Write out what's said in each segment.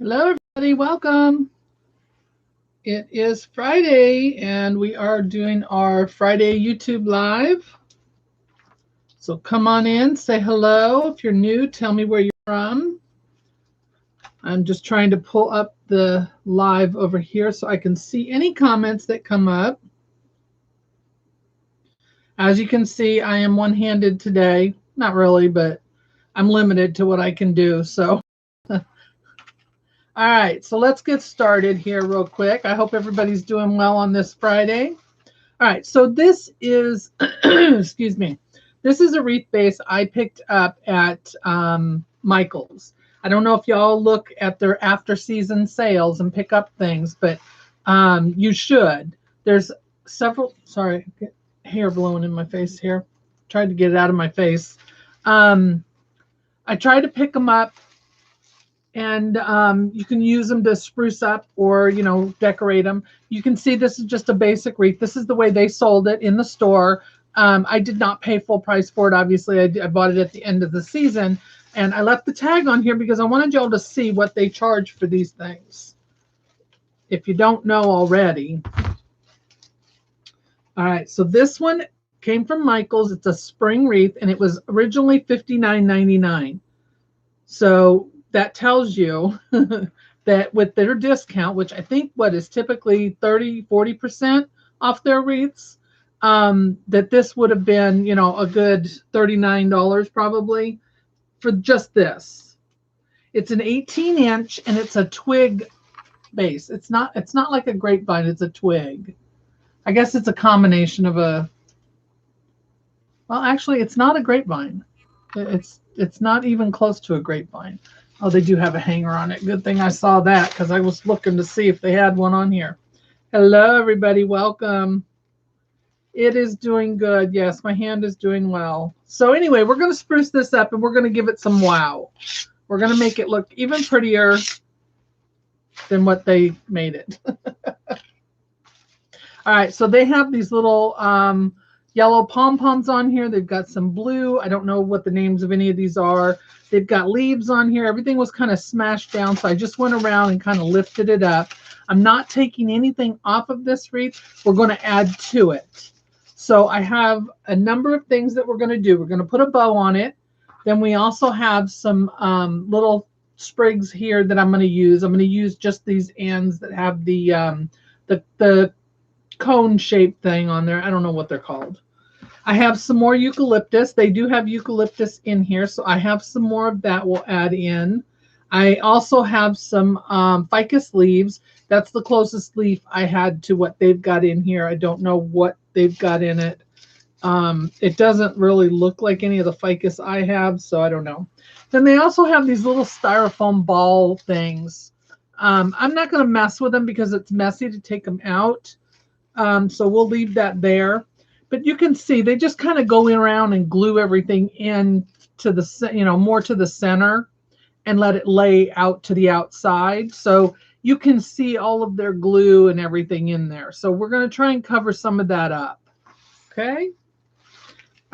Hello, everybody. Welcome. It is Friday, and we are doing our Friday YouTube Live. So come on in, say hello. If you're new, tell me where you're from. I'm just trying to pull up the live over here so I can see any comments that come up. As you can see, I am one-handed today. Not really, but I'm limited to what I can do. So. All right, so let's get started here real quick. I hope everybody's doing well on this Friday. All right, so this is, excuse me, this is a wreath base I picked up at Michael's. I don't know if y'all look at their after season sales and pick up things, but you should. There's several, sorry, hair blowing in my face here. Tried to get it out of my face. I tried to pick them up. And you can use them to spruce up or, decorate them. You can see this is just a basic wreath. This is the way they sold it in the store. I did not pay full price for it. Obviously, I bought it at the end of the season. And I left the tag on here because I wanted y'all to see what they charge for these things, if you don't know already. All right, so this one came from Michael's. It's a spring wreath, and it was originally $59.99. So that tells you that with their discount, which I think is typically 30-40% off their wreaths, that this would have been, a good $39 probably for just this. It's an 18-inch and it's a twig base. It's not like a grapevine, it's a twig. I guess it's a combination of well, actually it's not a grapevine. It's not even close to a grapevine. Oh, they do have a hanger on it. Good thing I saw that because I was looking to see if they had one on here. Hello, everybody. Welcome. It is doing good. Yes, my hand is doing well. So anyway, we're going to spruce this up and we're going to give it some wow. We're going to make it look even prettier than what they made it. All right, so they have these little yellow pom-poms on here. They've got some blue. I don't know what the names of any of these are. They've got leaves on here. Everything was kind of smashed down, so I just went around and kind of lifted it up. I'm not taking anything off of this wreath. We're going to add to it. So I have a number of things that we're going to do. We're going to put a bow on it. Then we also have some little sprigs here that I'm going to use. I'm going to use just these ends that have the cone shaped thing on there. I don't know what they're called. I have some more eucalyptus. They do have eucalyptus in here, so I have some more of that we'll add in. I also have some ficus leaves. That's the closest leaf I had to what they've got in here. I don't know what they've got in it. It doesn't really look like any of the ficus I have, so I don't know. Then they also have these little styrofoam ball things. I'm not going to mess with them because it's messy to take them out. So we'll leave that there. But you can see they just kind of go around and glue everything in to the, more to the center and let it lay out to the outside. So you can see all of their glue and everything in there. So we're going to try and cover some of that up. Okay.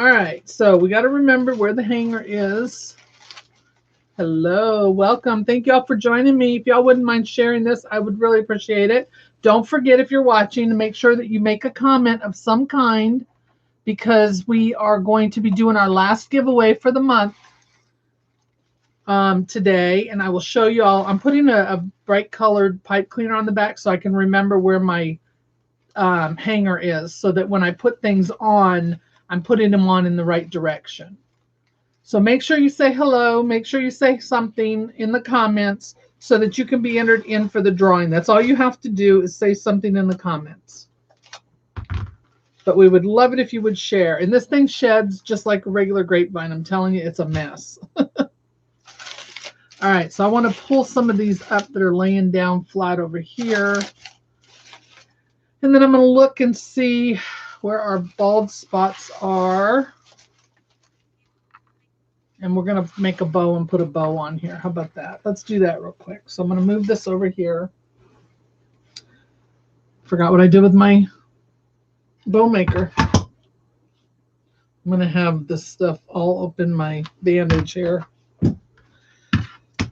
All right. So we got to remember where the hanger is. Hello. Welcome. Thank y'all for joining me. If y'all wouldn't mind sharing this, I would really appreciate it. Don't forget, if you're watching, to make sure that you make a comment of some kind, because we are going to be doing our last giveaway for the month today. And I will show you all. I'm putting a bright colored pipe cleaner on the back so I can remember where my hanger is, so that when I put things on, I'm putting them on in the right direction. So make sure you say hello. Make sure you say something in the comments so that you can be entered in for the drawing. That's all you have to do, is say something in the comments. But we would love it if you would share. And this thing sheds just like a regular grapevine. I'm telling you, it's a mess. All right, so I want to pull some of these up that are laying down flat over here. And then I'm going to look and see where our bald spots are. And we're going to make a bow and put a bow on here. How about that? Let's do that real quick. So I'm going to move this over here. Forgot what I did with my bow maker. I'm going to have this stuff all up in my bandage here.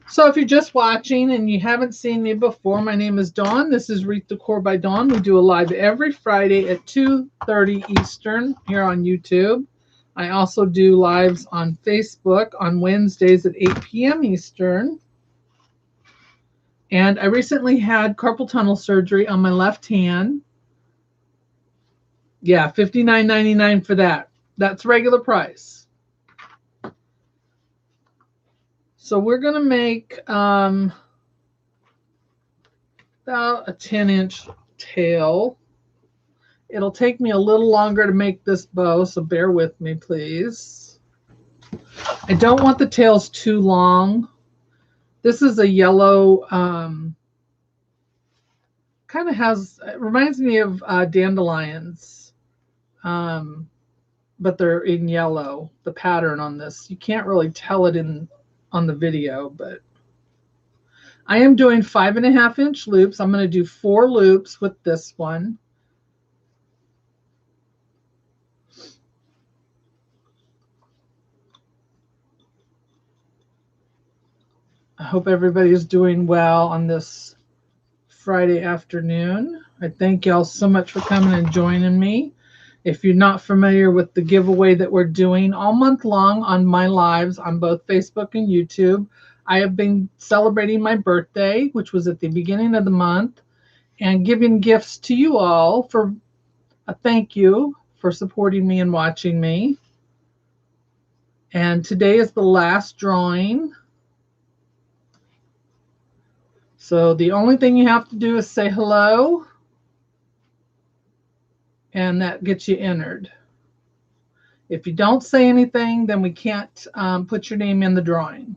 So if you're just watching and you haven't seen me before, my name is Dawn. This is Wreath Decor by Dawn. We do a live every Friday at 2:30 Eastern here on YouTube. I also do lives on Facebook on Wednesdays at 8 p.m. Eastern. And I recently had carpal tunnel surgery on my left hand. Yeah, $59.99 for that. That's regular price. So we're going to make about a 10-inch tail. It'll take me a little longer to make this bow, so bear with me, please. I don't want the tails too long. This is a yellow, kind of has, it reminds me of dandelions, but they're in yellow, the pattern on this. You can't really tell it on the video, but I am doing 5.5-inch loops. I'm going to do 4 loops with this one. I hope everybody's doing well on this Friday afternoon. I thank y'all so much for coming and joining me. If you're not familiar with the giveaway that we're doing all month long on my lives on both Facebook and YouTube, I have been celebrating my birthday, which was at the beginning of the month, and giving gifts to you all for a thank you for supporting me and watching me. And today is the last drawing. So the only thing you have to do is say hello, and that gets you entered. If you don't say anything, then we can't put your name in the drawing.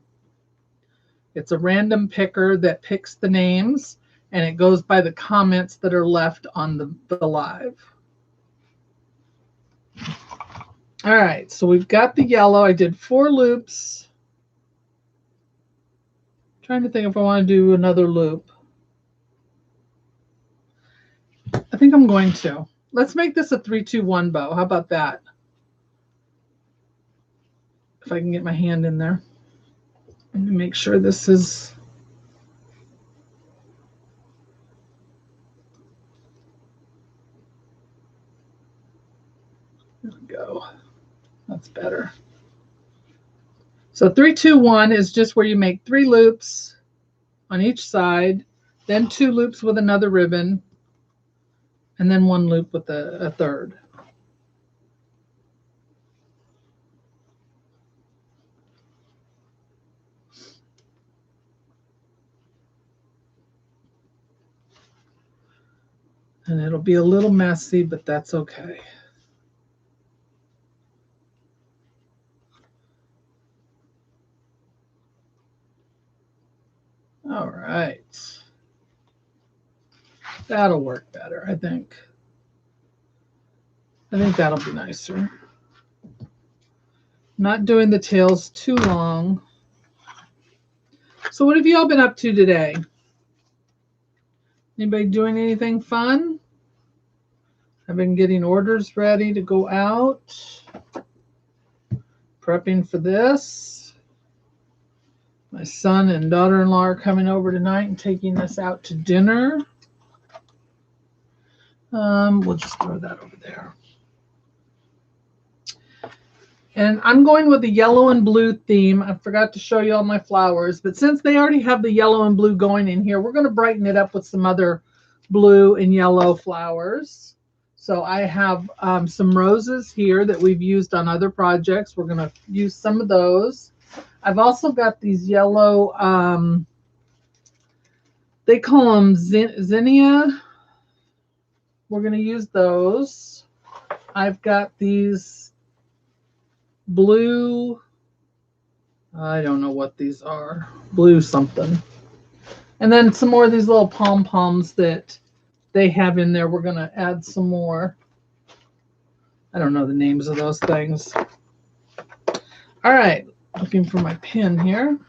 It's a random picker that picks the names, and it goes by the comments that are left on the live. All right, so we've got the yellow. I did 4 loops. Trying to think if I want to do another loop. I think I'm going to. Let's make this a 3-2-1 bow. How about that? If I can get my hand in there. Let me make sure this is... There we go. That's better. So 3-2-1 is just where you make 3 loops on each side, then 2 loops with another ribbon, and then 1 loop with a third. And it'll be a little messy, but that's okay. All right. That'll work better, I think. I think that'll be nicer. Not doing the tails too long. So what have you all been up to today? Anybody doing anything fun? I've been getting orders ready to go out. Prepping for this. My son and daughter-in-law are coming over tonight and taking us out to dinner. We'll just throw that over there. And I'm going with the yellow and blue theme. I forgot to show you all my flowers, but since they already have the yellow and blue going in here, we're going to brighten it up with some other blue and yellow flowers. So I have some roses here that we've used on other projects. We're going to use some of those. I've also got these yellow, they call them zinnia. We're going to use those. I've got these blue, I don't know what these are, blue something. And then some more of these little pom-poms that they have in there. We're going to add some more. I don't know the names of those things. All right, looking for my pen here.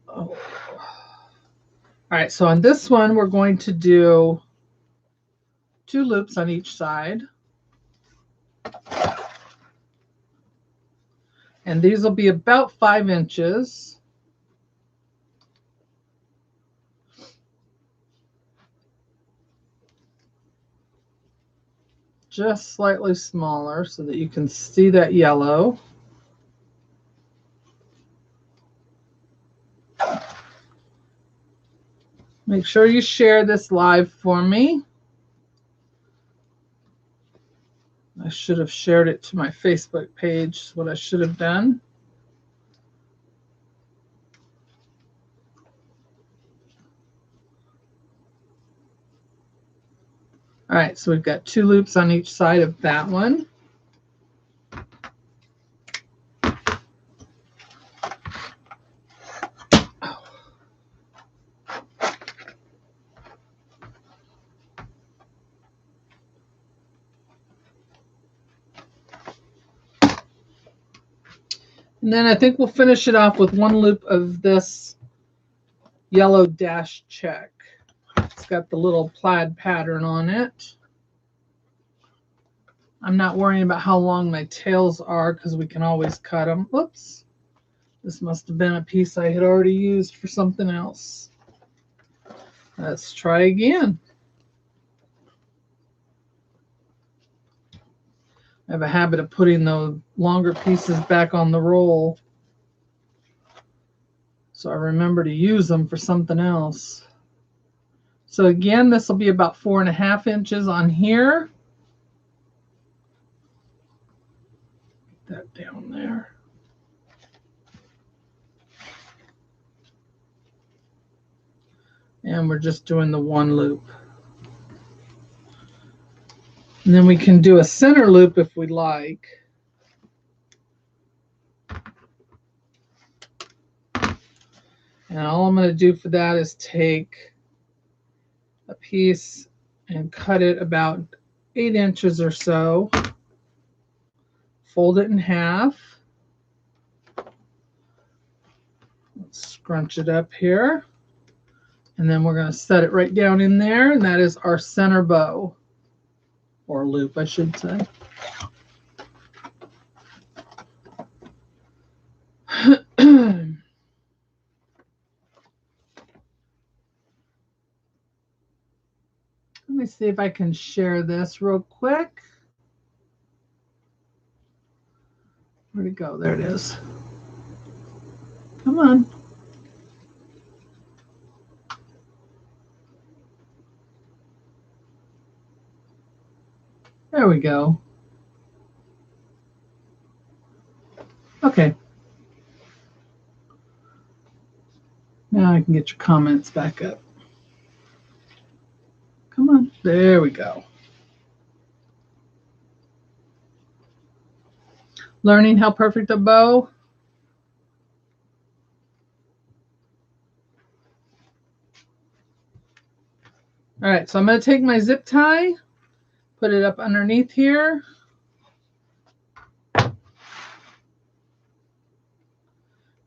Oh. All right, so on this one, we're going to do 2 loops on each side. And these will be about 5 inches. Just slightly smaller so that you can see that yellow. Make sure you share this live for me. I should have shared it to my Facebook page, is what I should have done. All right, so we've got 2 loops on each side of that one. And then I think we'll finish it off with 1 loop of this yellow dash check. It's got the little plaid pattern on it. I'm not worrying about how long my tails are because we can always cut them. Whoops. This must have been a piece I had already used for something else. Let's try again. I have a habit of putting the longer pieces back on the roll, so I remember to use them for something else. So again, this will be about 4.5 inches on here. Get that down there. And we're just doing the 1 loop. And then we can do a center loop if we like. And all I'm going to do for that is take a piece and cut it about 8 inches or so. Fold it in half. Let's scrunch it up here. And then we're going to set it right down in there. And that is our center bow. Or loop, I should say. Let me see if I can share this real quick. Where'd it go? There it is. Come on. There we go. Okay. Now I can get your comments back up. Come on. There we go. Learning how perfect a bow. All right, so I'm going to take my zip tie, put it up underneath here. And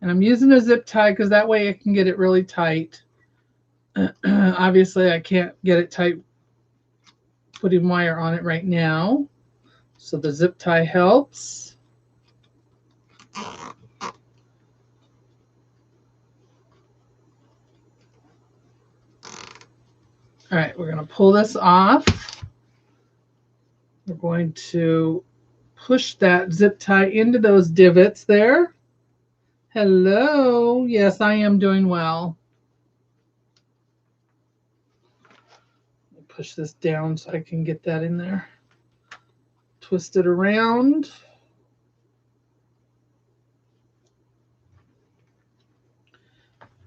I'm using a zip tie because that way I can get it really tight. Obviously, I can't get it tight putting wire on it right now. So the zip tie helps. All right, we're going to pull this off. We're going to push that zip tie into those divots there. Hello. Yes, I am doing well. Let me push this down so I can get that in there. Twist it around.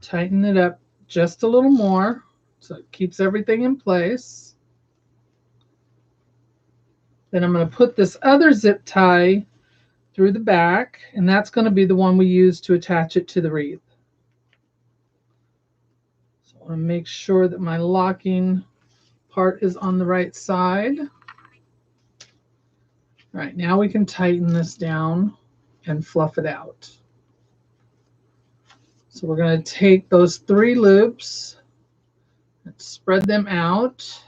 Tighten it up just a little more so it keeps everything in place. Then I'm going to put this other zip tie through the back, and that's going to be the one we use to attach it to the wreath. So I want to make sure that my locking part is on the right side. All right, now we can tighten this down and fluff it out. So we're going to take those 3 loops and spread them out.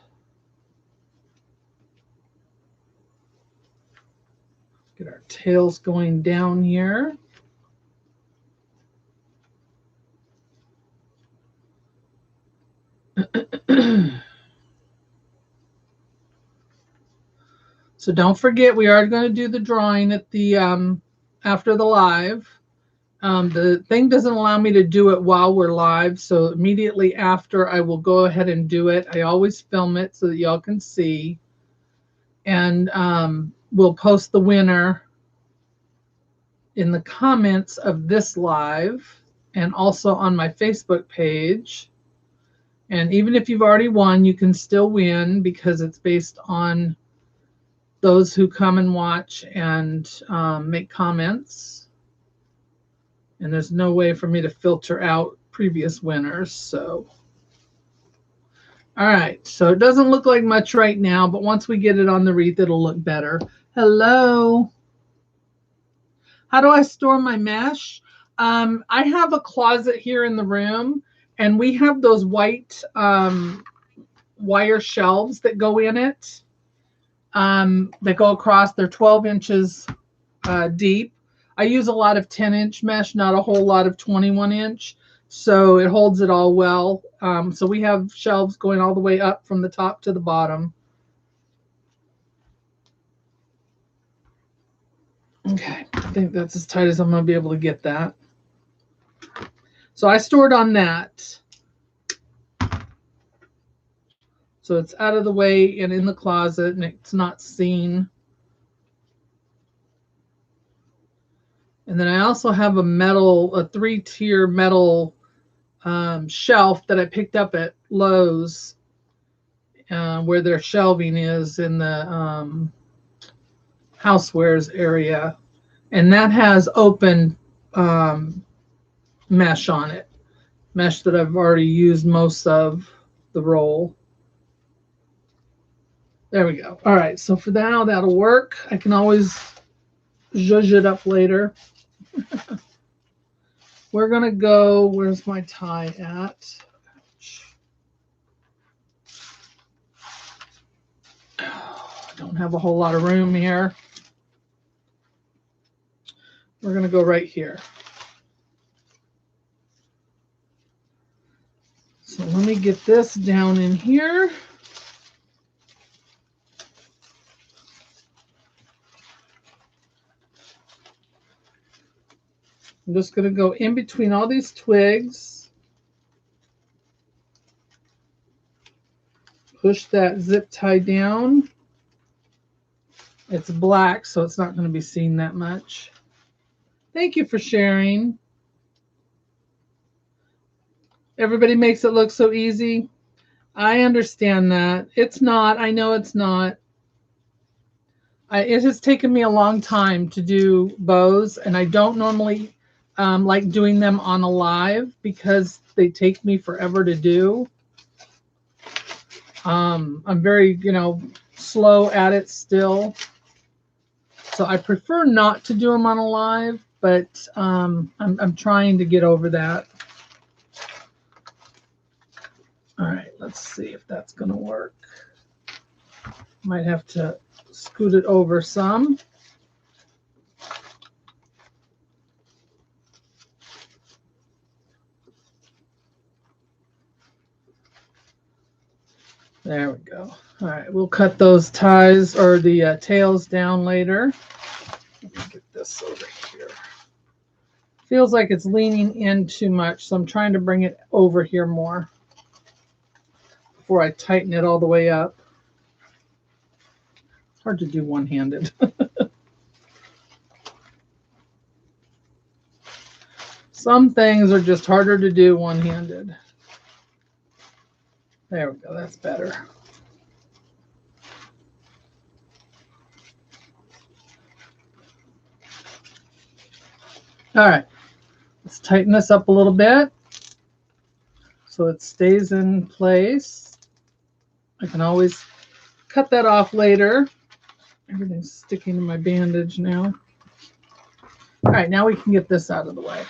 Get our tails going down here. So don't forget, we are going to do the drawing at the after the live. The thing doesn't allow me to do it while we're live, so immediately after I will go ahead and do it. I always film it so that y'all can see. And we'll post the winner in the comments of this live and also on my Facebook page. And even if you've already won, you can still win because it's based on those who come and watch and make comments. And there's no way for me to filter out previous winners. So, all right. So it doesn't look like much right now, but once we get it on the wreath, it'll look better. Hello. How do I store my mesh? I have a closet here in the room, and we have those white wire shelves that go in it. That go across. They're 12 inches deep. I use a lot of 10-inch mesh, not a whole lot of 21-inch, so it holds it all well. So we have shelves going all the way up from the top to the bottom. Okay, I think that's as tight as I'm going to be able to get that. So I stored on that. So it's out of the way and in the closet, and it's not seen. And then I also have a 3-tier metal shelf that I picked up at Lowe's, where their shelving is in the housewares area. And that has open mesh on it. Mesh that I've already used most of the roll. There we go. All right, so for now, that'll work. I can always zhuzh it up later. We're going to go, where's my tie at? I don't have a whole lot of room here. We're going to go right here. So let me get this down in here. I'm just going to go in between all these twigs. Push that zip tie down. It's black, so it's not going to be seen that much. Thank you for sharing. Everybody makes it look so easy. I understand that. It's not. I know it's not. It has taken me a long time to do bows, and I don't normally like doing them on a live because they take me forever to do. I'm very, slow at it still. So I prefer not to do them on a live, but I'm trying to get over that. All right, let's see if that's going to work. Might have to scoot it over some. There we go. All right, we'll cut those ties or the tails down later. Let me get this over here. Feels like it's leaning in too much, so I'm trying to bring it over here more before I tighten it all the way up. It's hard to do one-handed. Some things are just harder to do one-handed. There we go, that's better. All right, let's tighten this up a little bit so it stays in place. I can always cut that off later. Everything's sticking to my bandage now. All right, now we can get this out of the way.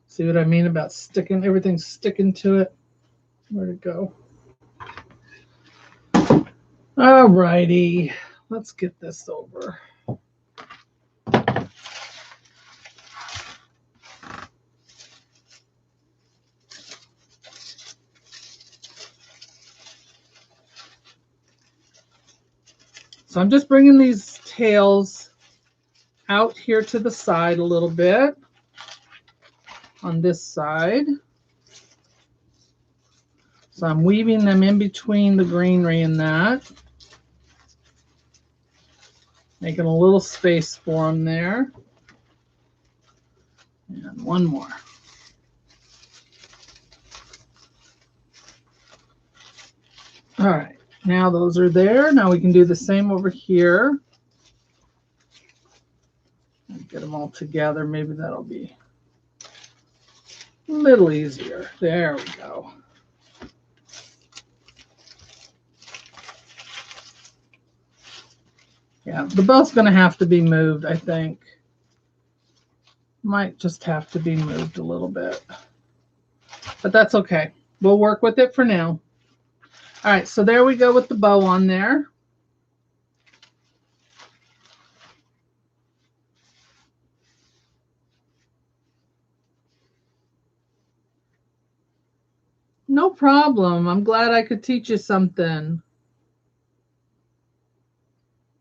See what I mean about sticking? Everything's sticking to it. Where'd it go? All righty, let's get this over. So I'm just bringing these tails out here to the side a little bit on this side. So I'm weaving them in between the greenery and that. Making a little space for them there. And one more. All right, now those are there. Now we can do the same over here. Get them all together. Maybe that'll be a little easier. There we go. Yeah, the bow's going to have to be moved, I think. Might just have to be moved a little bit. But that's okay. We'll work with it for now. All right, so there we go with the bow on there. No problem. I'm glad I could teach you something.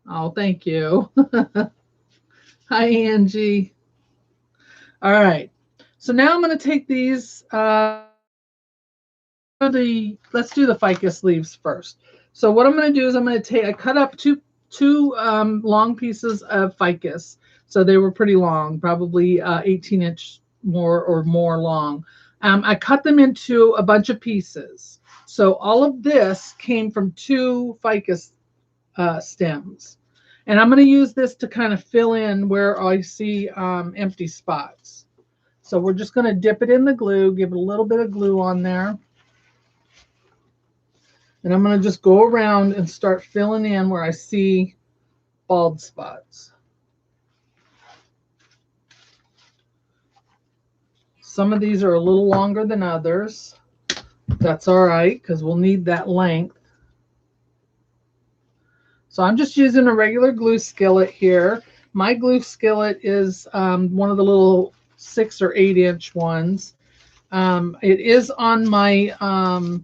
Oh, thank you. Hi, Angie. All right. So now I'm going to take these. Let's do the ficus leaves first. So what I'm going to do is I'm going to I cut up two long pieces of ficus. So they were pretty long, probably 18-inch or more long. I cut them into a bunch of pieces. So all of this came from 2 ficus stems. And I'm going to use this to kind of fill in where I see empty spots. So we're just going to dip it in the glue, give it a little bit of glue on there. And I'm going to just go around and start filling in where I see bald spots. Some of these are a little longer than others. That's all right, because we'll need that length. So I'm just using a regular glue skillet here. My glue skillet is one of the little 6 or 8-inch ones. It is on my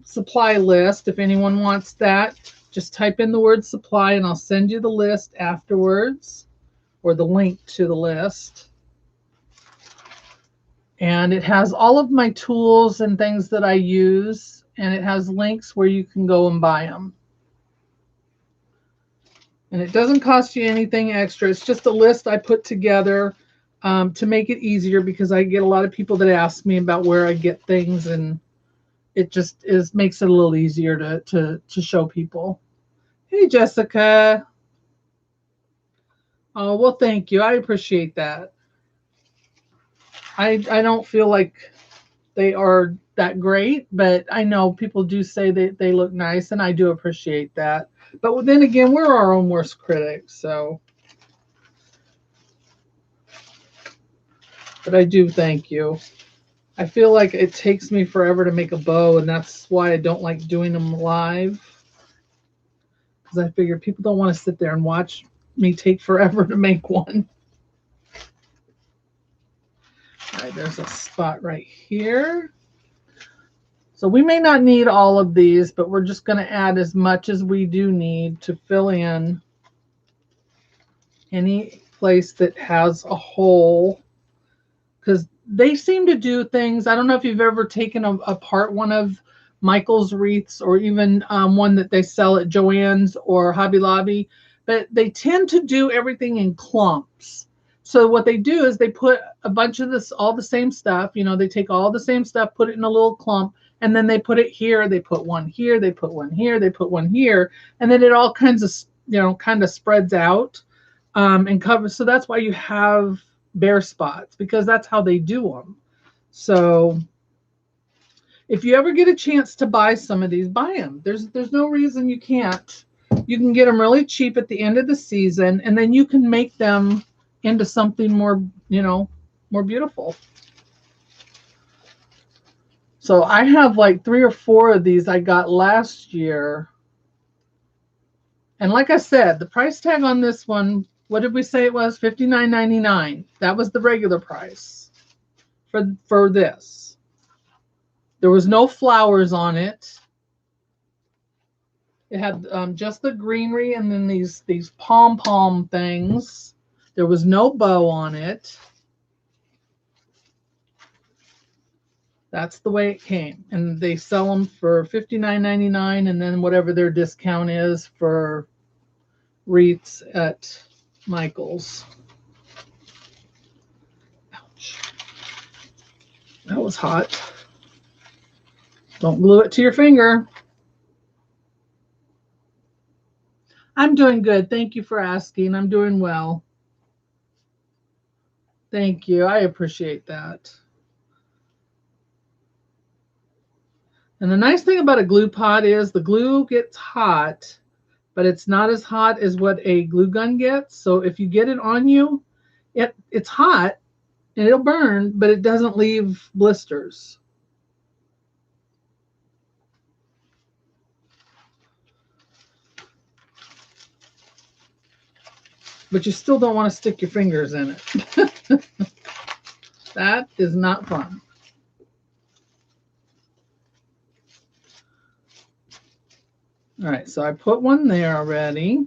supply list. If anyone wants that, just type in the word supply and I'll send you the list afterwards, or the link to the list. And it has all of my tools and things that I use, and it has links where you can go and buy them. And it doesn't cost you anything extra. It's just a list I put together to make it easier, because I get a lot of people that ask me about where I get things, and it just makes it a little easier to show people. Hey, Jessica. Oh, well, thank you. I appreciate that. I don't feel like they are that great, but I know people do say that they look nice, and I do appreciate that. But then again, we're our own worst critics, so. But I do thank you. I feel like it takes me forever to make a bow, and that's why I don't like doing them live. Because I figure people don't want to sit there and watch me take forever to make one. All right, there's a spot right here. So we may not need all of these, but we're just going to add as much as we do need to fill in any place that has a hole. Because they seem to do things. I don't know if you've ever taken apart one of Michael's wreaths, or even one that they sell at Joann's or Hobby Lobby, but they tend to do everything in clumps. So what they do is they put a bunch of this, all the same stuff, they take all the same stuff, put it in a little clump, and then they put it here, they put one here, they put one here, they put one here, and then it all kinds of, kind of spreads out and covers. So that's why you have bare spots, because that's how they do them. So if you ever get a chance to buy some of these, buy them. There's no reason you can't. You can get them really cheap at the end of the season, and then you can make them into something more, more beautiful. So I have like 3 or 4 of these I got last year. And like I said, the price tag on this one, what did we say it was? $59.99. That was the regular price for this. There was no flowers on it. It had just the greenery and then these pom-pom things. There was no bow on it. That's the way it came. And they sell them for $59.99 and then whatever their discount is for wreaths at Michael's. Ouch. That was hot. Don't glue it to your finger. I'm doing good. Thank you for asking. I'm doing well. Thank you. I appreciate that. And the nice thing about a glue pot is the glue gets hot, but it's not as hot as what a glue gun gets. So if you get it on you, it's hot and it'll burn, but it doesn't leave blisters. But you still don't want to stick your fingers in it. That is not fun. All right, so I put one there already.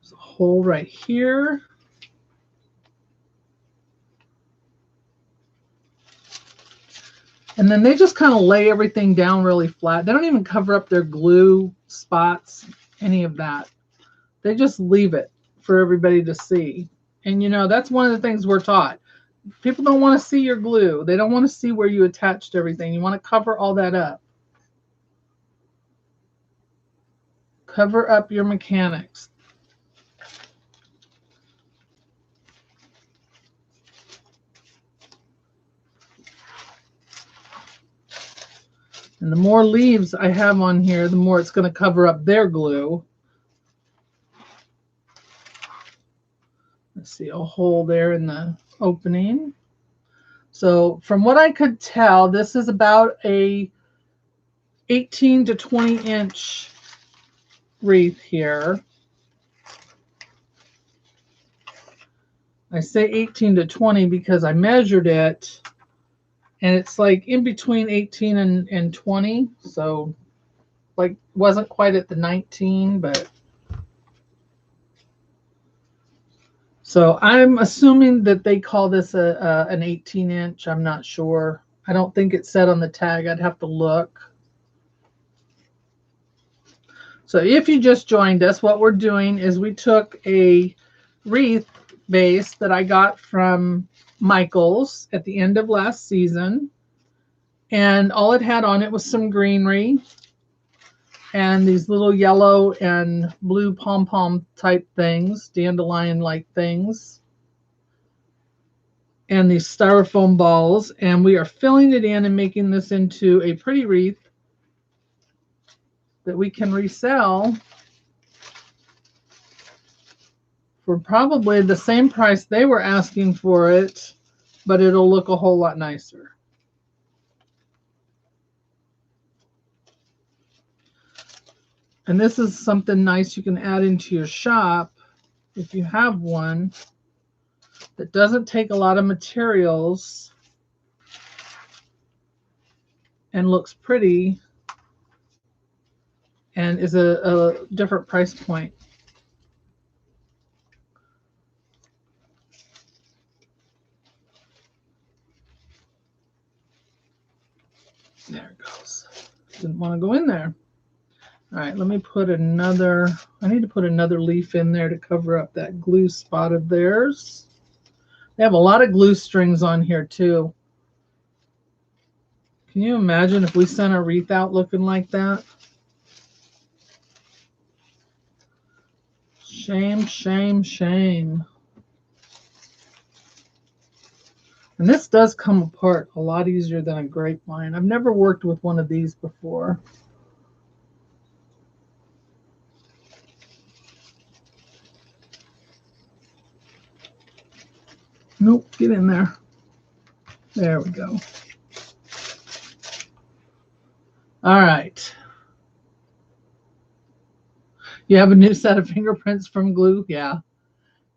There's a hole right here. And then they just kind of lay everything down really flat. They don't even cover up their glue spots, any of that. They just leave it for everybody to see. And you know, that's one of the things we're taught. People don't want to see your glue. They don't want to see where you attached everything. You want to cover all that up. Cover up your mechanics. And the more leaves I have on here, the more it's going to cover up their glue. Let's see, a hole there in the opening. So from what I could tell, this is about a 18 to 20 inch wreath here. I say 18 to 20 because I measured it. And it's like in between 18 and 20. So like wasn't quite at the 19, but. So I'm assuming that they call this an 18 inch. I'm not sure. I don't think it said on the tag. I'd have to look. So if you just joined us, what we're doing is we took a wreath base that I got from Michael's at the end of last season, and all it had on it was some greenery and these little yellow and blue pom-pom type things, dandelion-like things, and these styrofoam balls, and we are filling it in and making this into a pretty wreath that we can resell for probably the same price they were asking for it, but it'll look a whole lot nicer. And this is something nice you can add into your shop if you have one that doesn't take a lot of materials and looks pretty and is a different price point. There it goes. Didn't want to go in there. All right, let me put another, I need to put another leaf in there to cover up that glue spot of theirs. They have a lot of glue strings on here too. Can you imagine if we sent a wreath out looking like that? Shame, shame, shame. And this does come apart a lot easier than a grapevine. I've never worked with one of these before. Nope, get in there. There we go. All right. You have a new set of fingerprints from glue? Yeah.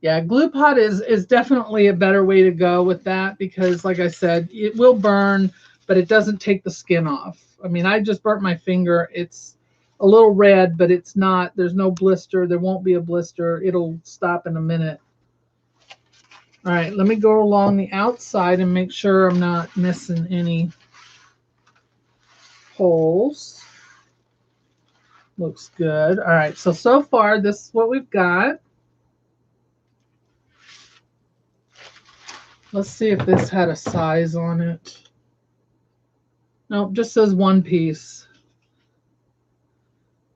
Yeah, glue pot is definitely a better way to go with that because, like I said, it will burn, but it doesn't take the skin off. I mean, I just burnt my finger. It's a little red, but it's not, there's no blister. There won't be a blister. It'll stop in a minute. All right, let me go along the outside and make sure I'm not missing any holes. Looks good. All right, so far, this is what we've got. Let's see if this had a size on it. Nope, just says one piece.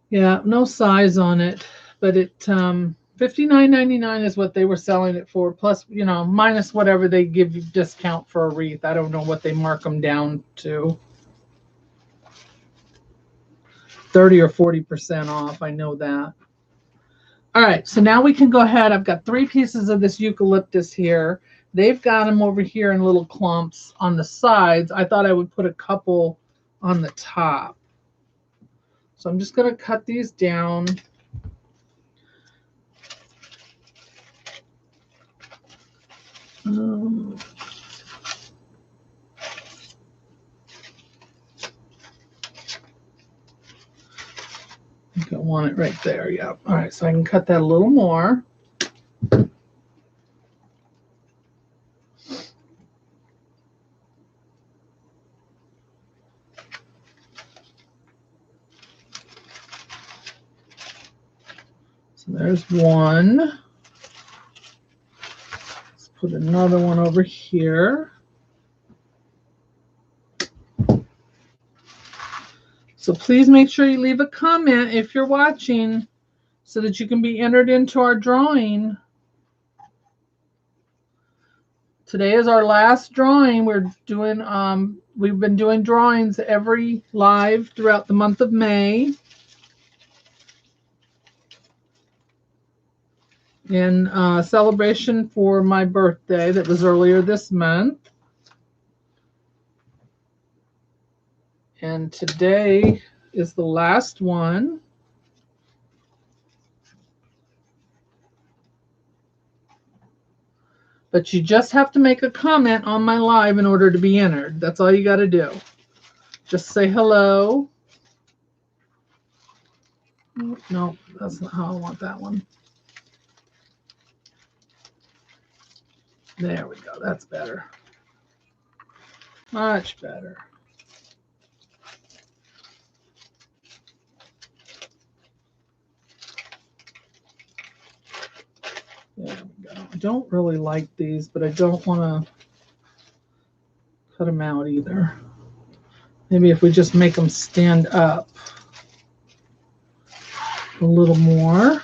Yeah, no size on it, but it $59.99 is what they were selling it for, plus, you know, minus whatever they give you discount for a wreath. I don't know what they mark them down to. 30 or 40% off, I know that. All right, so now we can go ahead. I've got 3 pieces of this eucalyptus here. They've got them over here in little clumps on the sides. I thought I would put a couple on the top. So I'm just going to cut these down. I think I want it right there. Yeah. All right, so I can cut that a little more. So there's one. Let's put another one over here. So please make sure you leave a comment if you're watching so that you can be entered into our drawing. Today is our last drawing. We're doing we've been doing drawings every live throughout the month of May. In celebration for my birthday that was earlier this month. And today is the last one. But you just have to make a comment on my live in order to be entered. That's all you got to do. Just say hello. No, that's not how I want that one. There we go. That's better. Much better. There we go. I don't really like these, but I don't want to cut them out either. Maybe if we just make them stand up a little more.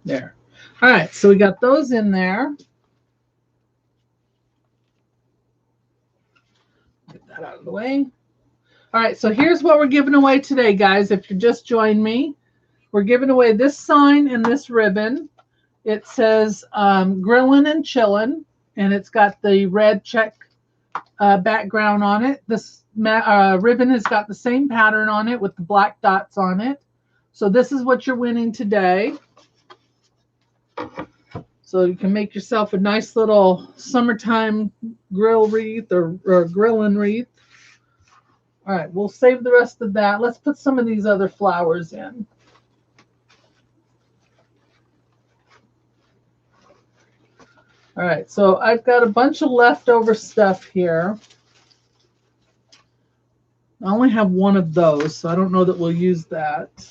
There. All right, so we got those in there. Get that out of the way. All right, so here's what we're giving away today, guys. If you just joined me, we're giving away this sign and this ribbon. It says Grillin' and Chillin', and it's got the red check background on it. This ribbon has got the same pattern on it with the black dots on it. So this is what you're winning today. So you can make yourself a nice little summertime grill wreath or grillin' wreath. All right, we'll save the rest of that. Let's put some of these other flowers in. All right, so I've got a bunch of leftover stuff here. I only have one of those, so I don't know that we'll use that.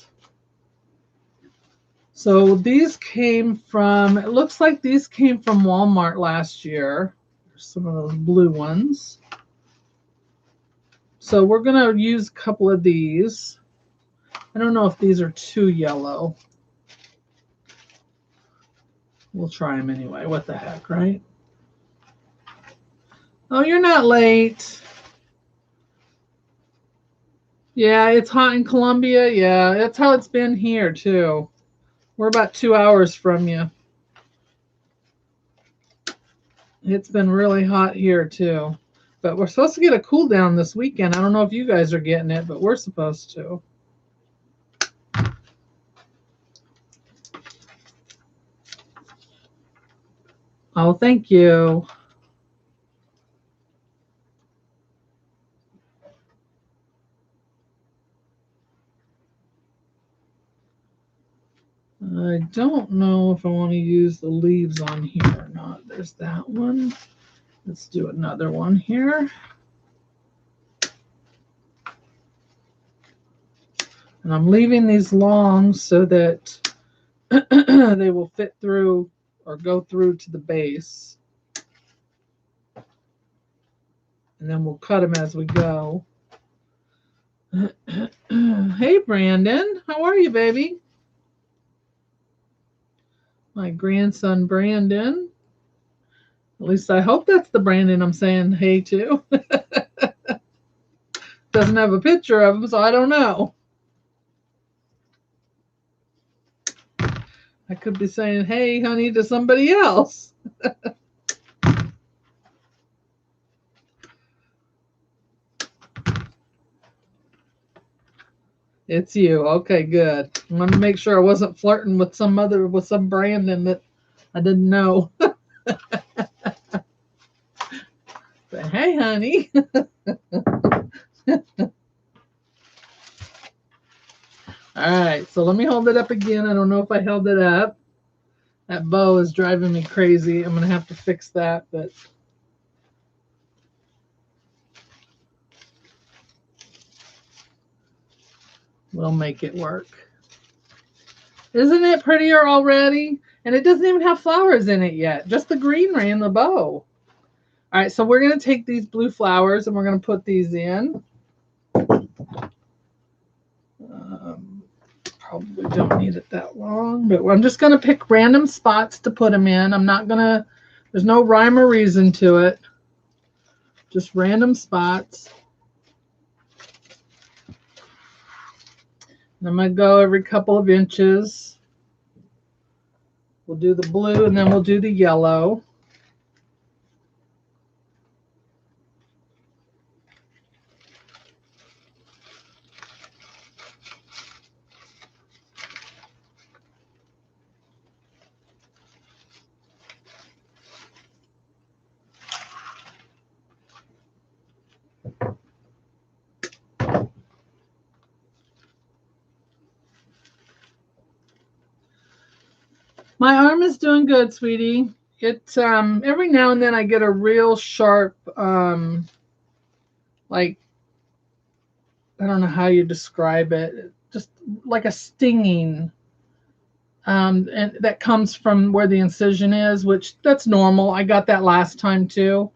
So these came from, it looks like these came from Walmart last year. There's some of those blue ones. So we're going to use a couple of these. I don't know if these are too yellow. We'll try them anyway. What the heck, right? Oh, you're not late. Yeah, it's hot in Columbia. Yeah, that's how it's been here, too. We're about 2 hours from you. It's been really hot here, too. But we're supposed to get a cool down this weekend. I don't know if you guys are getting it, but we're supposed to. Oh, thank you. I don't know if I want to use the leaves on here or not. There's that one. Let's do another one here. And I'm leaving these long so that they will fit through or go through to the base. And then we'll cut them as we go. Hey, Brandon. How are you, baby? My grandson, Brandon. At least I hope that's the Brandon I'm saying hey to. Doesn't have a picture of him, so I don't know. I could be saying, hey, honey, to somebody else. It's you. Okay, good. I wanted to make sure I wasn't flirting with some Brandon that I didn't know. But hey, honey. All right, so let me hold it up again. I don't know if I held it up. That bow is driving me crazy. I'm going to have to fix that, but we'll make it work. Isn't it prettier already? And it doesn't even have flowers in it yet, just the greenery in the bow. All right, so we're going to take these blue flowers and we're going to put these in. Probably don't need it that long, but I'm just going to pick random spots to put them in. I'm not going to, there's no rhyme or reason to it. Just random spots. And I'm going to go every couple of inches. We'll do the blue and then we'll do the yellow. My arm is doing good, sweetie. It every now and then I get a real sharp like, I don't know how you describe it, just like a stinging, and that comes from where the incision is, which that's normal. I got that last time too.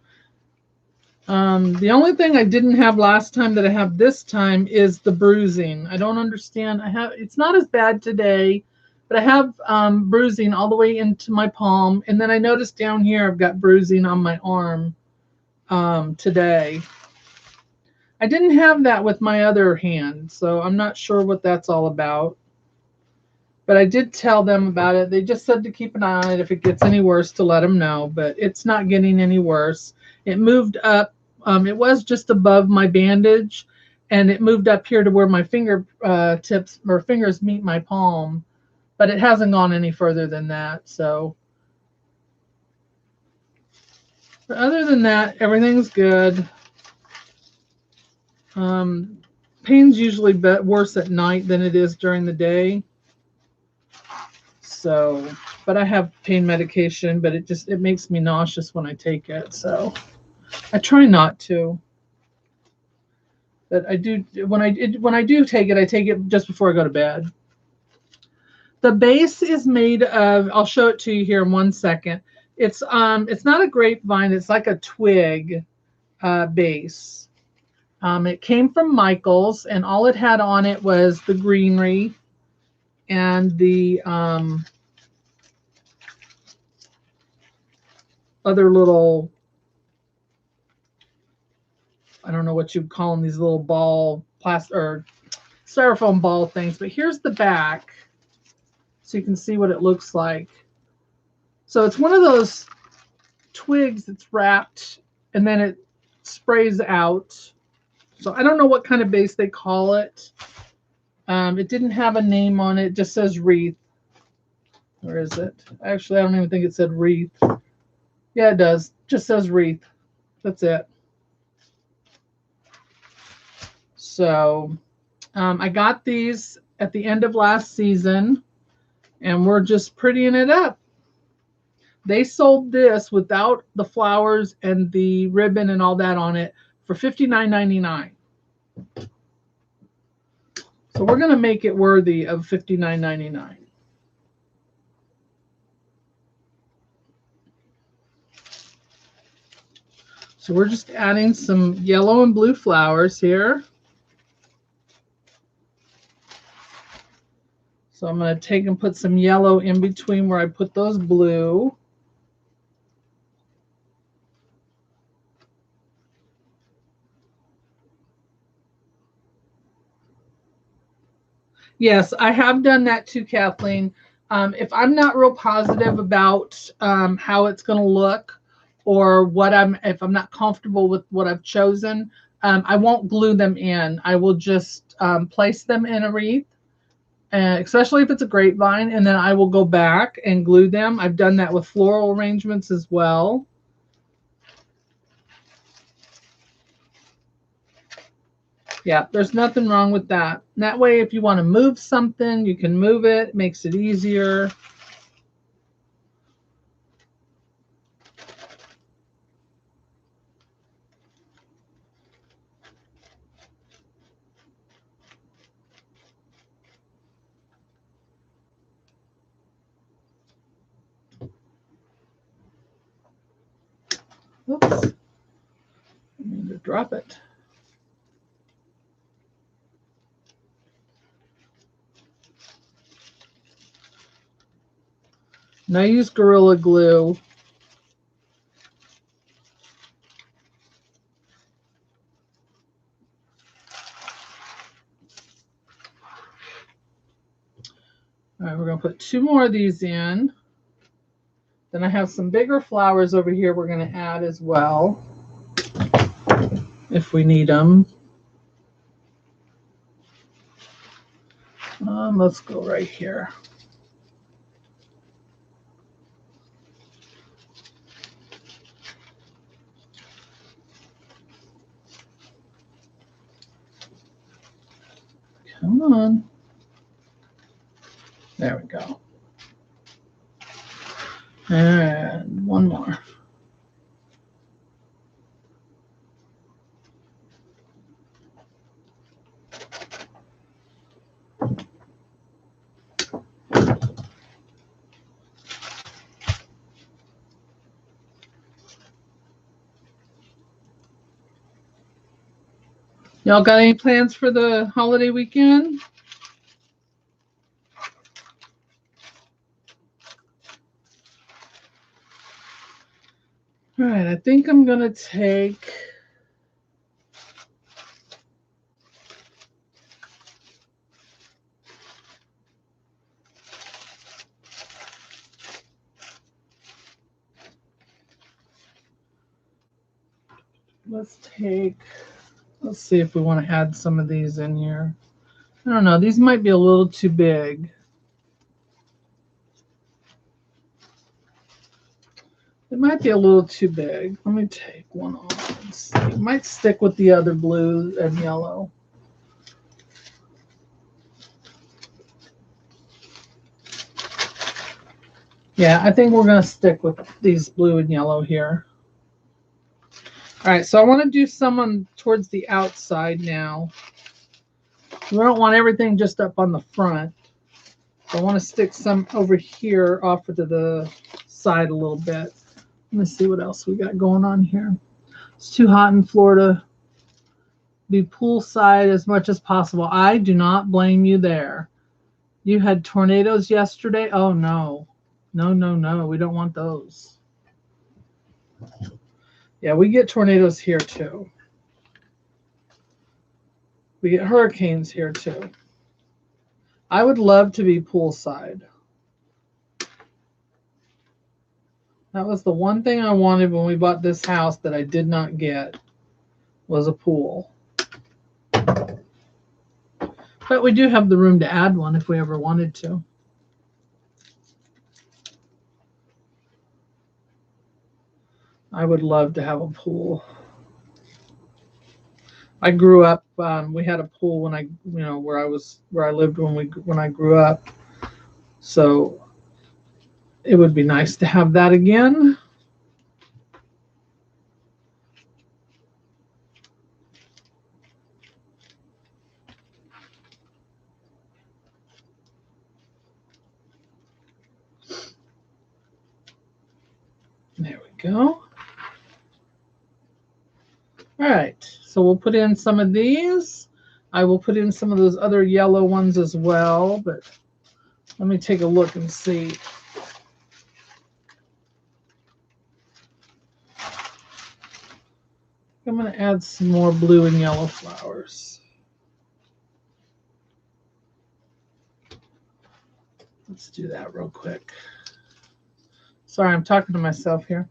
The only thing I didn't have last time that I have this time is the bruising. I don't understand. It's not as bad today, but I have bruising all the way into my palm, and then I noticed down here I've got bruising on my arm today. I didn't have that with my other hand, so I'm not sure what that's all about. But I did tell them about it. They just said to keep an eye on it. If it gets any worse, to let them know. But it's not getting any worse. It moved up. It was just above my bandage, and it moved up here to where my finger tips or fingers meet my palm. But it hasn't gone any further than that. So, but other than that, everything's good. Pain's usually worse at night than it is during the day. So, but I have pain medication, but it makes me nauseous when I take it. So I try not to. But I do when I do take it, I take it just before I go to bed. The base is made of, I'll show it to you here in 1 second. It's not a grapevine, it's like a twig base. It came from Michael's, and all it had on it was the greenery and the other little, I don't know what you'd call them, these little ball plastic or styrofoam ball things. But here's the back, so you can see what it looks like. So it's one of those twigs that's wrapped and then it sprays out. So I don't know what kind of base they call it. It didn't have a name on it. It just says wreath. Where is it? Actually, I don't even think it said wreath. Yeah, it does. Just says wreath. That's it. So I got these at the end of last season. And we're just prettying it up. They sold this without the flowers and the ribbon and all that on it for $59.99. So we're going to make it worthy of $59.99. So we're just adding some yellow and blue flowers here. So I'm going to take and put some yellow in between where I put those blue. Yes, I have done that too, Kathleen. If I'm not real positive about how it's going to look, or if I'm not comfortable with what I've chosen, I won't glue them in. I will just place them in a wreath, especially if it's a grapevine, and then I will go back and glue them. I've done that with floral arrangements as well. Yeah, there's nothing wrong with that. That way, if you want to move something, you can move it. It makes it easier. Oops. I need to drop it. And I use Gorilla Glue. All right, we're going to put 2 more of these in. Then I have some bigger flowers over here we're going to add as well, if we need them. Let's go right here. Come on. There we go. And 1 more. Y'all got any plans for the holiday weekend? All right, I think I'm going to take let's see if we want to add some of these in here. I don't know, these might be a little too big. It might be a little too big. Let me take one off and see. It might stick with the other blue and yellow. Yeah, I think we're going to stick with these blue and yellow here. All right, so I want to do some towards the outside now. We don't want everything just up on the front. I want to stick some over here off to the side a little bit. Let me see what else we got going on here. It's too hot in Florida. Be poolside as much as possible. I do not blame you there. You had tornadoes yesterday? Oh, no. No, no, no. We don't want those. Yeah, we get tornadoes here, too. We get hurricanes here, too. I would love to be poolside. That was the one thing I wanted when we bought this house that I did not get, was a pool. But we do have the room to add one if we ever wanted to. I would love to have a pool. I grew up. We had a pool when I lived when I grew up. So it would be nice to have that again. There we go. All right, so we'll put in some of these. I will put in some of those other yellow ones as well, but let me take a look and see. I'm going to add some more blue and yellow flowers. Let's do that real quick. Sorry, I'm talking to myself here.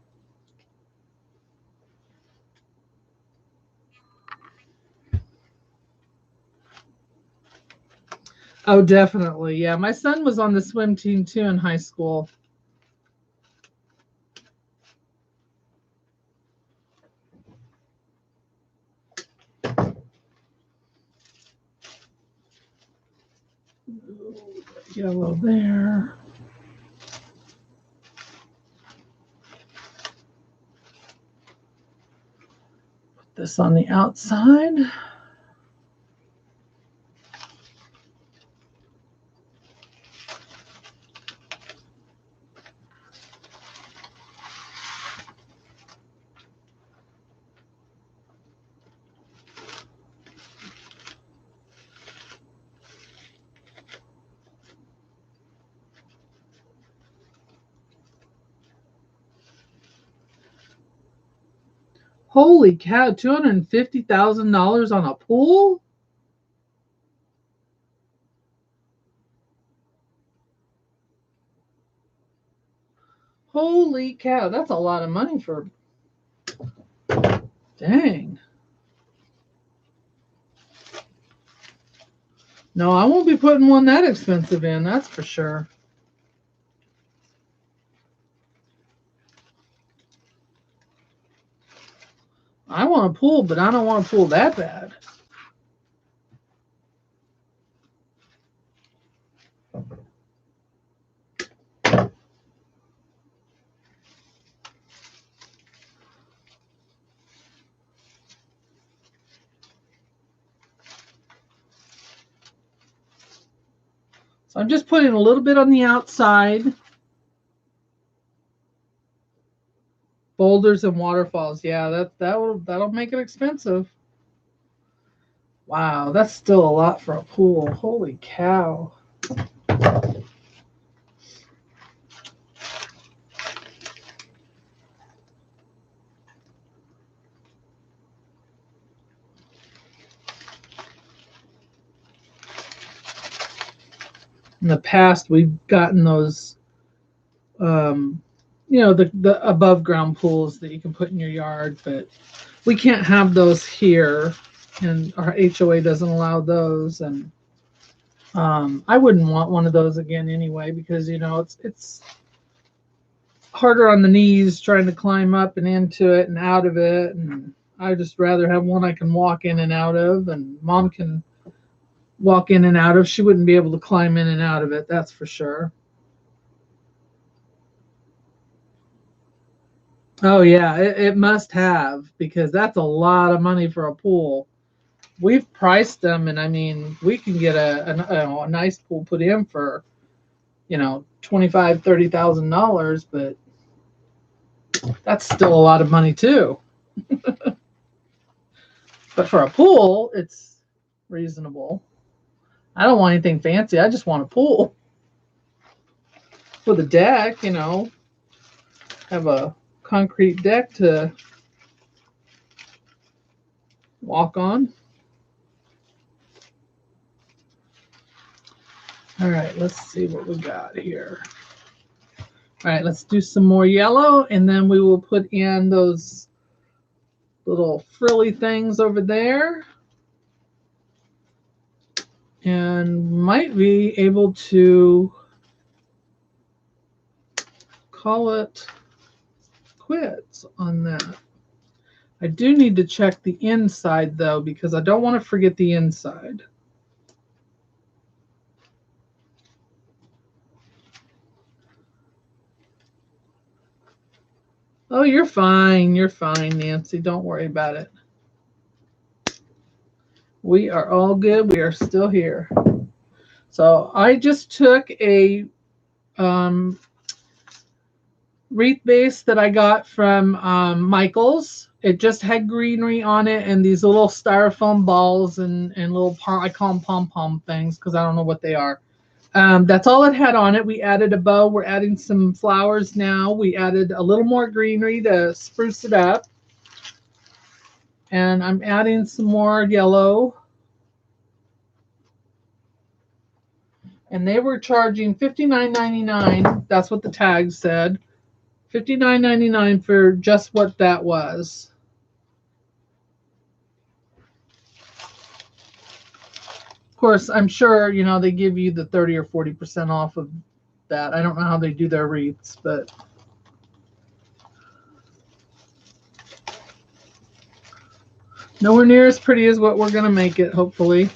Oh, definitely. Yeah, my son was on the swim team too in high school. Yellow there. Put this on the outside. Holy cow, $250,000 on a pool? Holy cow, that's a lot of money for. Dang. No, I won't be putting one that expensive in, that's for sure. I want a pool, but I don't want a pool that bad. So I'm just putting a little bit on the outside. Boulders and waterfalls. Yeah, that'll make it expensive. Wow, that's still a lot for a pool. Holy cow. In the past, we've gotten those, the above ground pools that you can put in your yard, but we can't have those here, and our HOA doesn't allow those. And I wouldn't want one of those again anyway, because it's harder on the knees trying to climb up and into it and out of it, and I just rather have one I can walk in and out of, and Mom can walk in and out of. She wouldn't be able to climb in and out of it, that's for sure. Oh yeah, it must have, because that's a lot of money for a pool. We've priced them, and I mean, we can get a nice pool put in for, $25,000-$30,000, but that's still a lot of money too. But for a pool, it's reasonable. I don't want anything fancy. I just want a pool with a deck, have a concrete deck to walk on. All right, let's see what we got here. All right, let's do some more yellow, and then we will put in those little frilly things over there. And might be able to call it quits on that. I do need to check the inside though, because I don't want to forget the inside. Oh, you're fine. You're fine, Nancy. Don't worry about it. We are all good. We are still here. So I just took a um, wreath base that I got from Michael's. It just had greenery on it and these little styrofoam balls and little I call them pom pom things because I don't know what they are. That's all it had on it. We added a bow. We're adding some flowers now. We added a little more greenery to spruce it up. And I'm adding some more yellow. And they were charging $59.99. That's what the tag said. $59.99 for just what that was. Of course, I'm sure, they give you the 30 or 40% off of that. I don't know how they do their wreaths, but nowhere near as pretty as what we're going to make it, hopefully.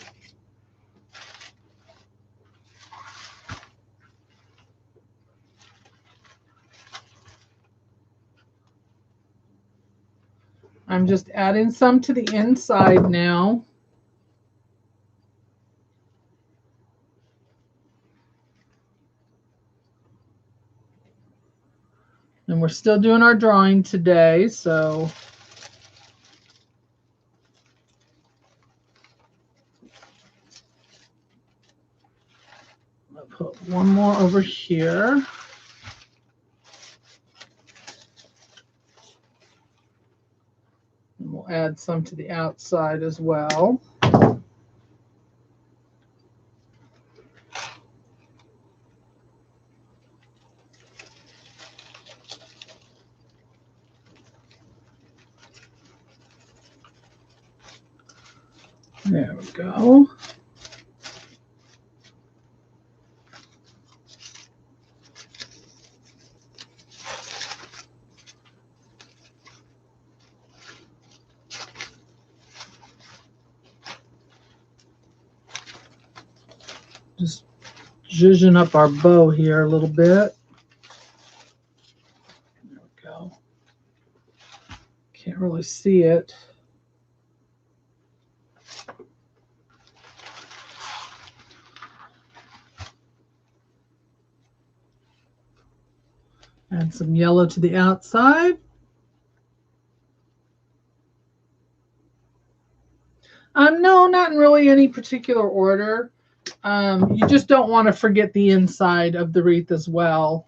I'm just adding some to the inside now. And we're still doing our drawing today, so I'll put one more over here. And we'll add some to the outside as well. There we go. Just zhuzhing up our bow here a little bit. There we go. Can't really see it. Add some yellow to the outside. No, not in really any particular order. You just don't want to forget the inside of the wreath as well.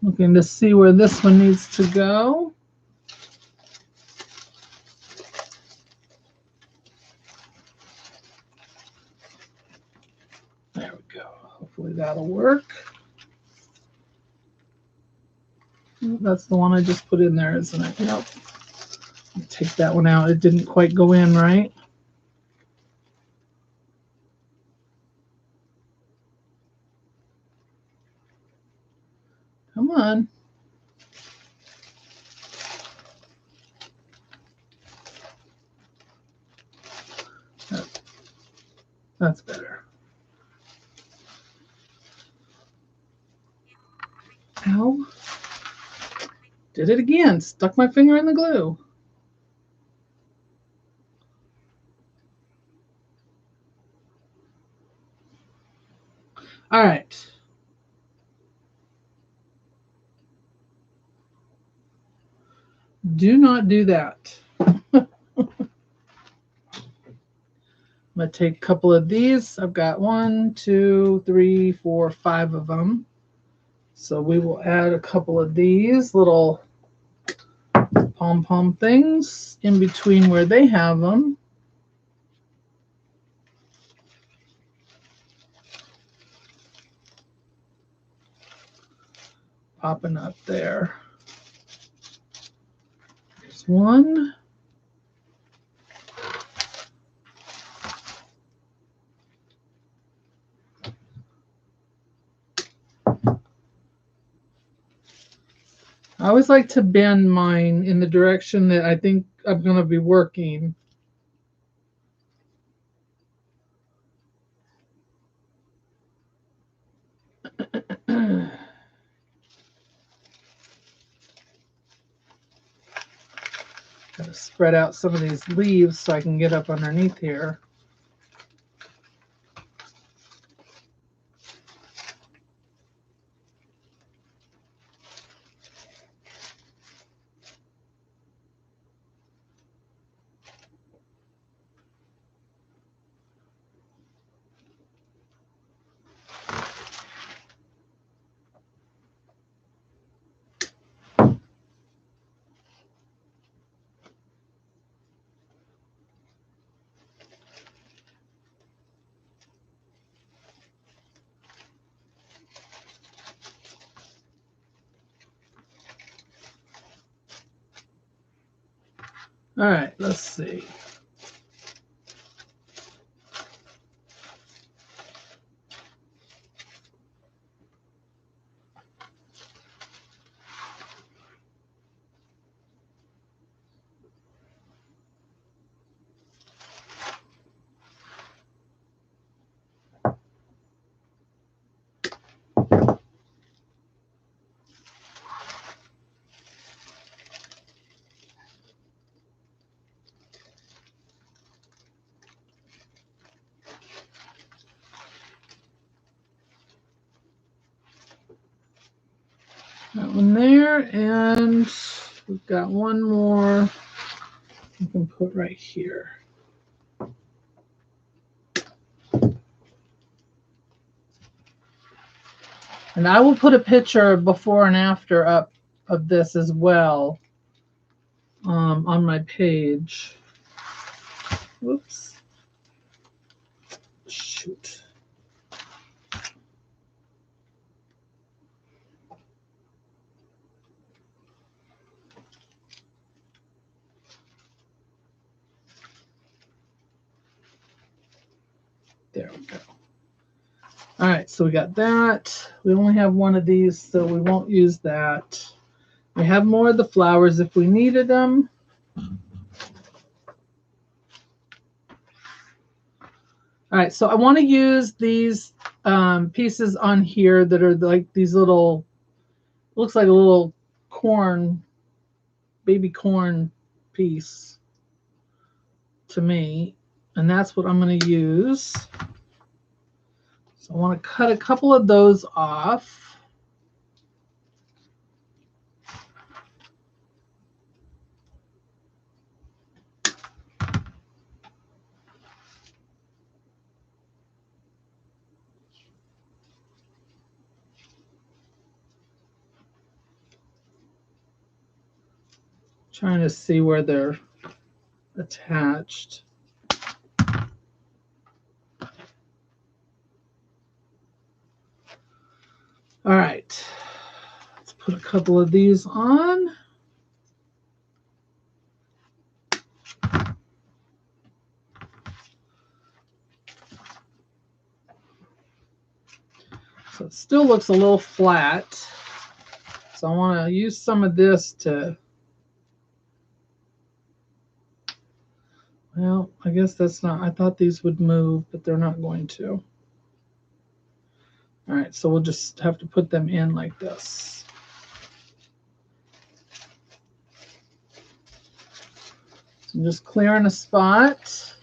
Looking to see where this one needs to go. There we go. Hopefully that'll work. That's the one I just put in there, isn't it? Nope. Take that one out. It didn't quite go in right. Come on. That's better. Ow. Did it again. Stuck my finger in the glue. All right. Do not do that. I'm going to take a couple of these. I've got 1, 2, 3, 4, 5 of them. So we will add a couple of these little pom-pom things in between where they have them. Popping up there. There's one. I always like to bend mine in the direction that I think I'm going to be working. Gotta spread out some of these leaves so I can get up underneath here. All right, let's see. That one there, and we've got one more we can put right here. And I will put a picture before and after up of this as well on my page. Whoops. Shoot. There we go. All right, so we got that. We only have one of these, so we won't use that. We have more of the flowers if we needed them. All right, so I want to use these pieces on here that are like these little, looks like a little corn, baby corn piece to me. And that's what I'm going to use. So I want to cut a couple of those off. Trying to see where they're attached. All right, let's put a couple of these on. So it still looks a little flat. So I want to use some of this to, well, I guess that's not, I thought these would move, but they're not going to. All right, so we'll just have to put them in like this. So just clearing a spot.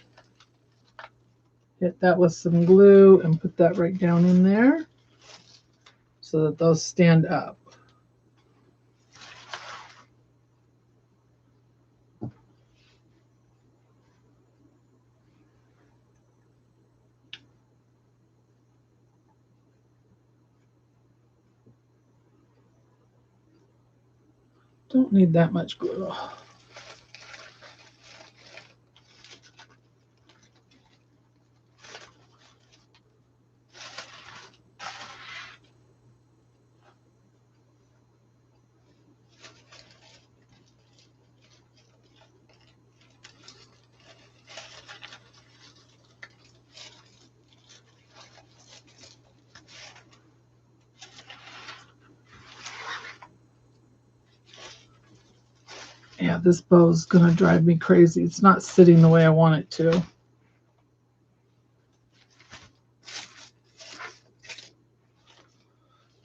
Hit that with some glue and put that right down in there so that those stand up. Don't need that much glue. Yeah, this bow is going to drive me crazy. It's not sitting the way I want it to.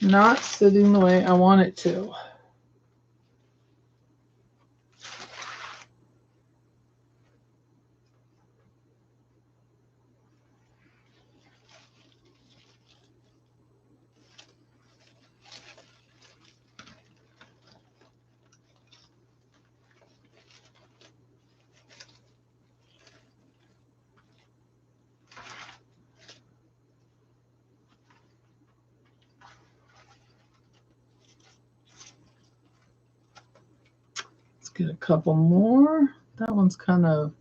Not sitting the way I want it to. Get a couple more. That one's a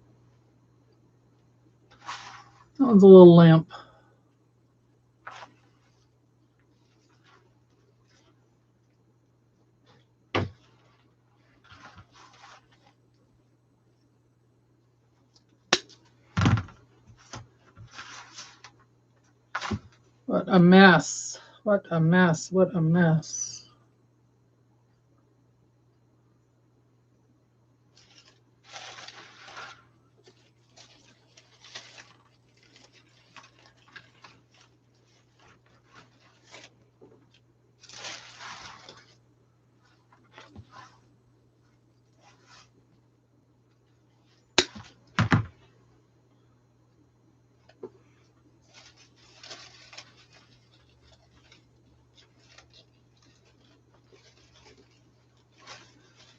little limp. What a mess. What a mess. What a mess.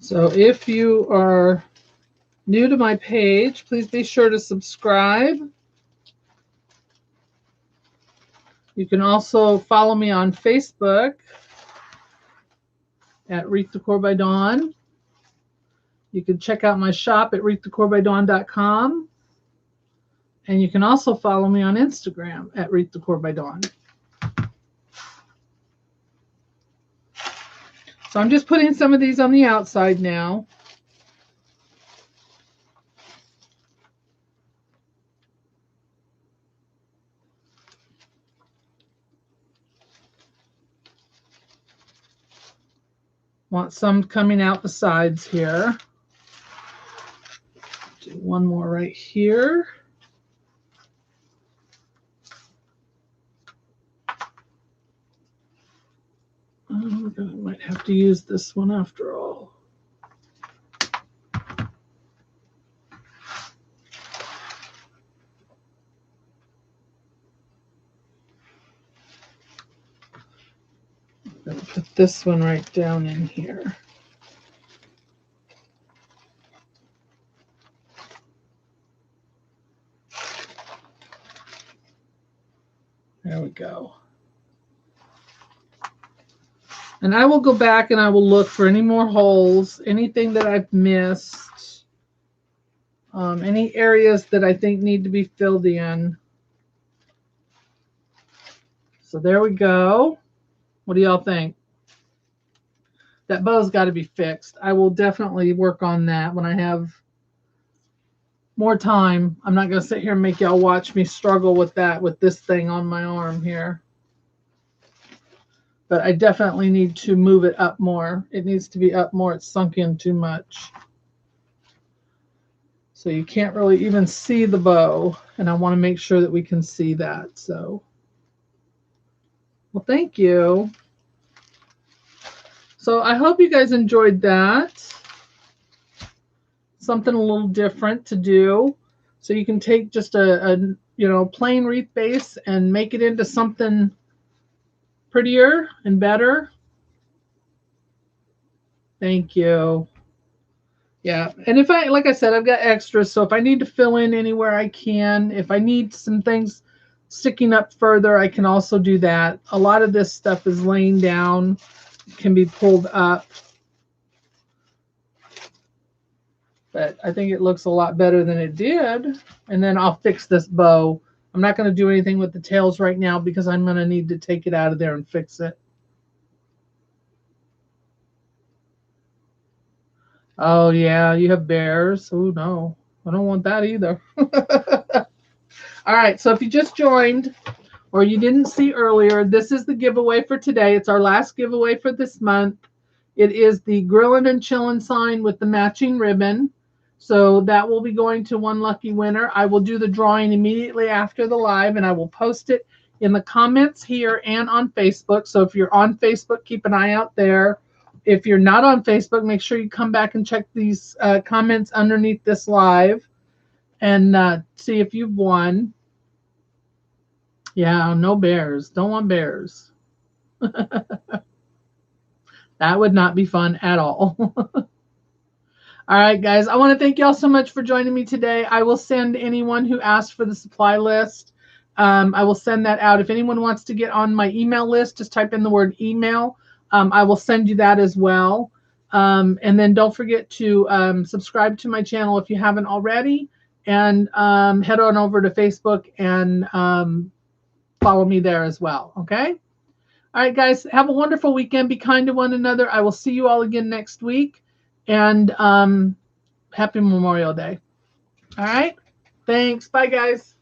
So if you are new to my page, please be sure to subscribe. You can also follow me on Facebook at Wreath Decor by Dawn. You can check out my shop at wreathdecorbydawn.com. And you can also follow me on Instagram at Wreath Decor by Dawn. So I'm just putting some of these on the outside now. Want some coming out the sides here. Do one more right here. I might have to use this one after all. I'm going to put this one right down in here. There we go. And I will go back and I will look for any more holes, anything that I've missed, any areas that I think need to be filled in. So there we go. What do y'all think? That bow's got to be fixed. I will definitely work on that when I have more time. I'm not going to sit here and make y'all watch me struggle with that, with this thing on my arm here. But I definitely need to move it up more. It needs to be up more. It's sunk in too much. So you can't really even see the bow. And I want to make sure that we can see that. So, well, thank you. So I hope you guys enjoyed that. Something a little different to do. So you can take just a plain wreath base and make it into something prettier and better. Thank you. Yeah, and if like I said, I've got extras, so if I need to fill in anywhere I can. If I need some things sticking up further, I can also do that. A lot of this stuff is laying down, can be pulled up. But I think it looks a lot better than it did. And then I'll fix this bow. I'm not going to do anything with the tails right now because I'm going to need to take it out of there and fix it. Oh, yeah, you have bears. Oh, no, I don't want that either. All right, so if you just joined or you didn't see earlier, this is the giveaway for today. It's our last giveaway for this month. It is the Grillin' and Chillin' sign with the matching ribbon. So that will be going to one lucky winner. I will do the drawing immediately after the live, and I will post it in the comments here and on Facebook. So if you're on Facebook, keep an eye out there. If you're not on Facebook, make sure you come back and check these comments underneath this live and see if you've won. Yeah, no bears. Don't want bears. That would not be fun at all. All right, guys. I want to thank y'all so much for joining me today. I will send anyone who asked for the supply list. I will send that out. If anyone wants to get on my email list, just type in the word email. I will send you that as well. And then don't forget to subscribe to my channel if you haven't already. And head on over to Facebook and follow me there as well. Okay? All right, guys. Have a wonderful weekend. Be kind to one another. I will see you all again next week. And happy Memorial Day. All right. Thanks. Bye, guys.